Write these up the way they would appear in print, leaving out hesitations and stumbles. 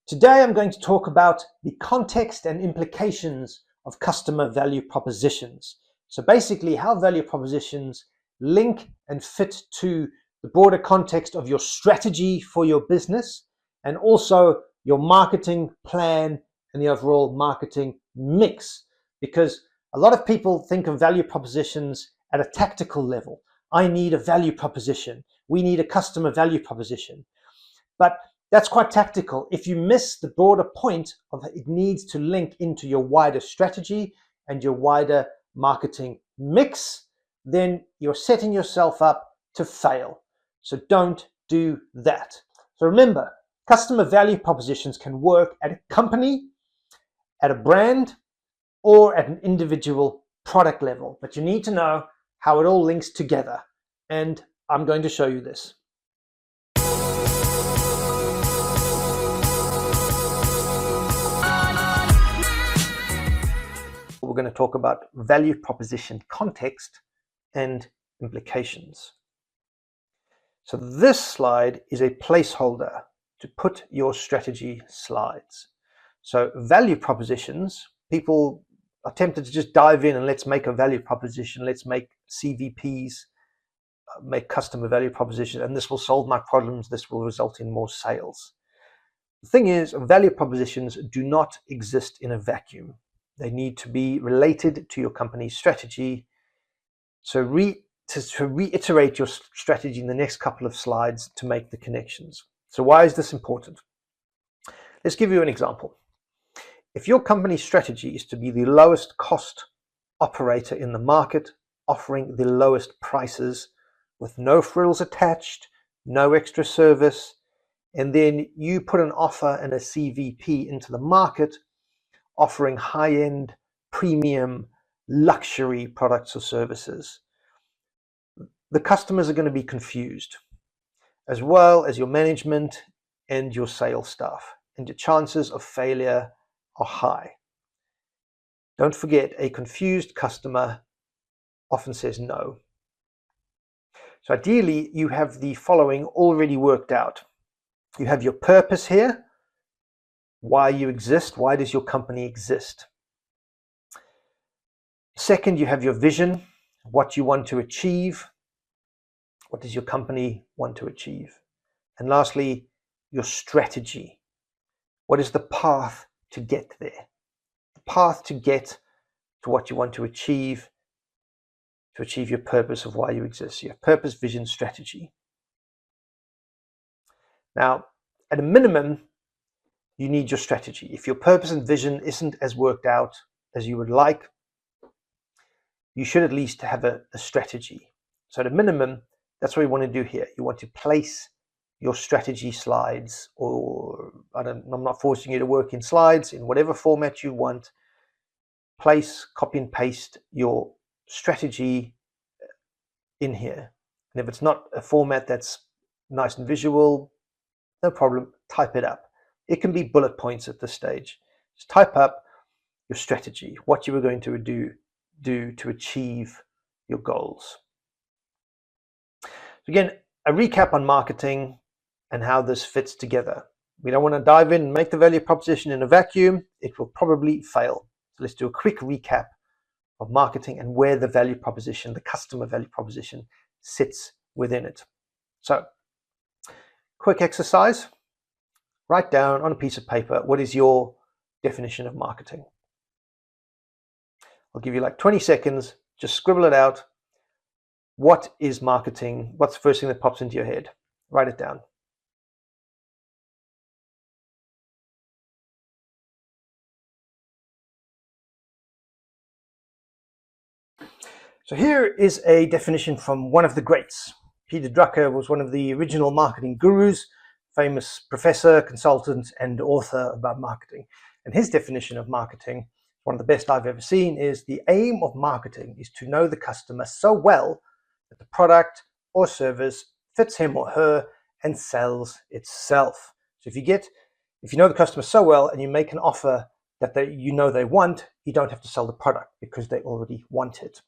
Today I'm going to talk about the context and implications of customer value propositions. So basically how value propositions link and fit to the broader context of your strategy for your business and also your marketing plan and the overall marketing mix. Because a lot of people think of value propositions at a tactical level. I need a value proposition. We need a customer value proposition. But that's quite tactical. If you miss the broader point of it needs to link into your wider strategy and your wider marketing mix, then you're setting yourself up to fail. So don't do that. So remember, customer value propositions can work at a company, at a brand, or at an individual product level. But you need to know how it all links together. And I'm going to show you this. We're going to talk about value proposition context and implications. So this slide is a placeholder to put your strategy slides. So value propositions, people are tempted to just dive in and let's make a value proposition, let's make CVPs, make customer value proposition, and this will solve my problems, this will result in more sales. The thing is, value propositions do not exist in a vacuum. They need to be related to your company's strategy. So to reiterate your strategy in the next couple of slides to make the connections. So why is this important? Let's give you an example. If your company's strategy is to be the lowest cost operator in the market, offering the lowest prices with no frills attached, no extra service, and then you put an offer and a CVP into the market offering high-end, premium, luxury products or services, the customers are going to be confused, as well as your management and your sales staff, and your chances of failure are high. Don't forget, a confused customer often says no. So ideally, you have the following already worked out. You have your purpose here, why you exist, why does your company exist? Second, you have your vision, what you want to achieve, what does your company want to achieve? And lastly, your strategy. What is the path to get there? The path to get to what you want to achieve your purpose of why you exist. You have purpose, vision, strategy. Now, at a minimum, you need your strategy. If your purpose and vision isn't as worked out as you would like, you should at least have a strategy. So at a minimum, that's what you want to do here. You want to place your strategy slides, or I'm not forcing you to work in slides, in whatever format you want. Place, copy and paste your strategy in here. And if it's not a format that's nice and visual, no problem, type it up. It can be bullet points at this stage. Just type up your strategy, what you were going to do to achieve your goals. So again, a recap on marketing and how this fits together. We don't want to dive in and make the value proposition in a vacuum. It will probably fail. So let's do a quick recap of marketing and where the value proposition, the customer value proposition, sits within it. So, quick exercise. Write down on a piece of paper, what is your definition of marketing? I'll give you like 20 seconds, just scribble it out. What is marketing? What's the first thing that pops into your head? Write it down. So here is a definition from one of the greats. Peter Drucker was one of the original marketing gurus, famous professor, consultant, and author about marketing. And his definition of marketing, one of the best I've ever seen, is the aim of marketing is to know the customer so well that the product or service fits him or her and sells itself. So if you know the customer so well and you make an offer that they want, you don't have to sell the product because they already want it.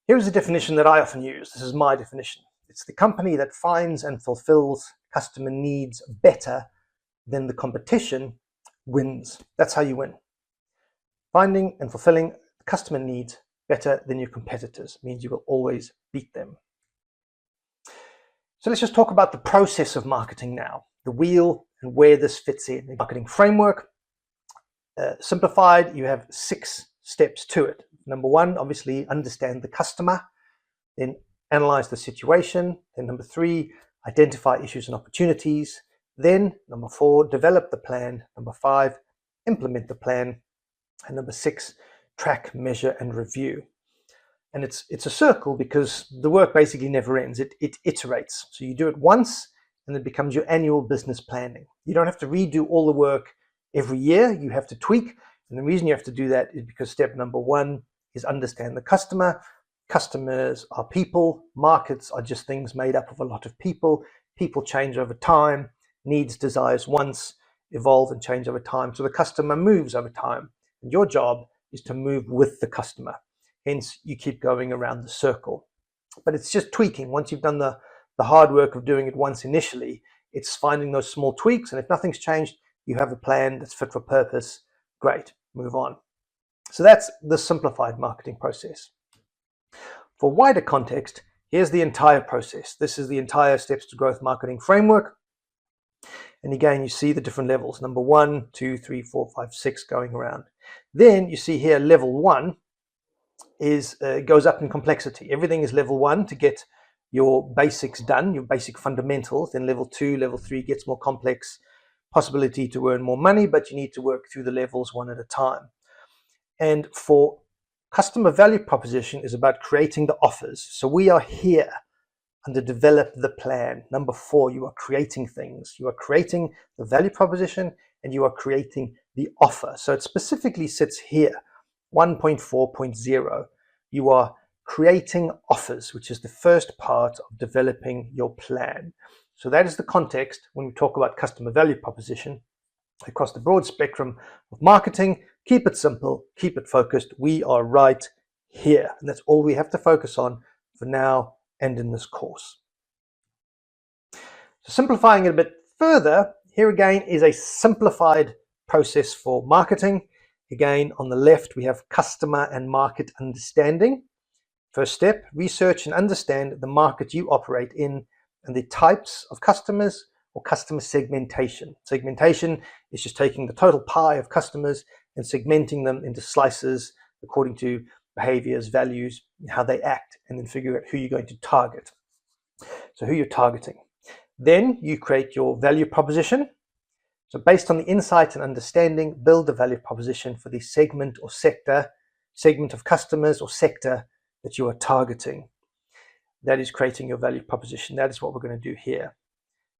Here's a definition that I often use. This is my definition. It's the company that finds and fulfills customer needs better then the competition wins. That's how you win. Finding and fulfilling customer needs better than your competitors means you will always beat them. So let's just talk about the process of marketing now, the wheel and where this fits in. The marketing framework, simplified, you have 6 steps to it. Number 1, obviously understand the customer, then analyze the situation. Then number 3, identify issues and opportunities. Then number 4, develop the plan. Number 5, implement the plan. And number 6, track, measure, and review. And it's a circle because the work basically never ends. It iterates. So you do it once and it becomes your annual business planning. You don't have to redo all the work every year. You have to tweak. And the reason you have to do that is because step number 1 is understand the customer. Customers are people. Markets are just things made up of a lot of people. People change over time. Needs, desires, wants evolve and change over time. So the customer moves over time. And your job is to move with the customer. Hence, you keep going around the circle. But it's just tweaking. Once you've done the hard work of doing it once initially, it's finding those small tweaks. And if nothing's changed, you have a plan that's fit for purpose. Great, move on. So that's the simplified marketing process. For wider context, here's the entire process. This is the entire Steps to Growth marketing framework. And again, you see the different levels. Number 1, 2, 3, 4, 5, 6 going around. Then you see here level 1 is goes up in complexity. Everything is level 1 to get your basics done, your basic fundamentals. Then level 2, level 3 gets more complex, possibility to earn more money, but you need to work through the levels one at a time. And for customer value proposition is about creating the offers. So we are here under develop the plan. Number 4, you are creating things. You are creating the value proposition and you are creating the offer. So it specifically sits here, 1.4.0. You are creating offers, which is the first part of developing your plan. So that is the context when we talk about customer value proposition across the broad spectrum of marketing. Keep it simple, keep it focused. We are right here. And that's all we have to focus on for now and in this course. So simplifying it a bit further, here again is a simplified process for marketing. Again, on the left, we have customer and market understanding. First step, research and understand the market you operate in and the types of customers or customer segmentation. Segmentation is just taking the total pie of customers and segmenting them into slices according to behaviors, values, how they act, and then figure out who you're going to target. So who you're targeting. Then you create your value proposition. So based on the insight and understanding, build the value proposition for the segment or sector, segment of customers or sector that you are targeting. That is creating your value proposition. That is what we're going to do here.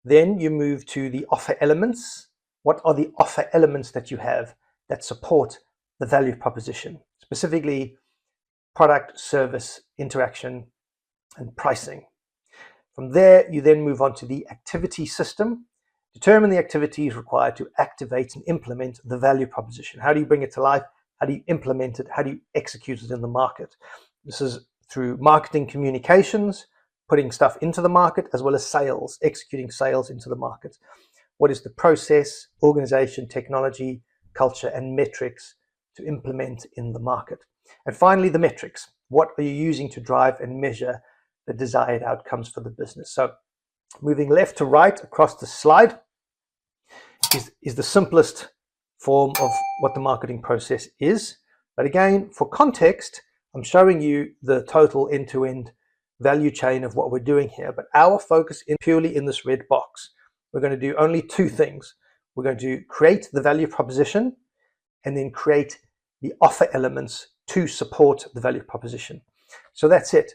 Then you move to the offer elements. What are the offer elements that you have that support the value proposition? Specifically, product, service, interaction, and pricing. From there, you then move on to the activity system. Determine the activities required to activate and implement the value proposition. How do you bring it to life? How do you implement it? How do you execute it in the market? This is through marketing communications, putting stuff into the market, as well as sales, executing sales into the market. What is the process, organization, technology, culture, and metrics to implement in the market? And finally, the metrics. What are you using to drive and measure the desired outcomes for the business? So moving left to right across the slide is the simplest form of what the marketing process is. But again, for context, I'm showing you the total end-to-end value chain of what we're doing here. But our focus is purely in this red box. We're going to do only 2 things. We're going to create the value proposition and then create the offer elements to support the value proposition. So that's it.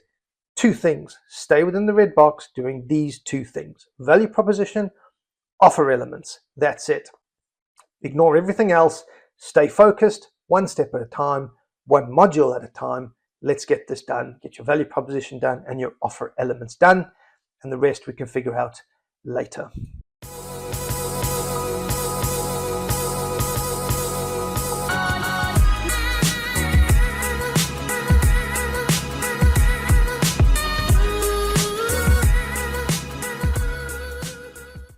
2 things. Stay within the red box doing these 2 things. Value proposition, offer elements. That's it. Ignore everything else. Stay focused, 1 step at a time, 1 module at a time. Let's get this done. Get your value proposition done and your offer elements done. And the rest we can figure out later.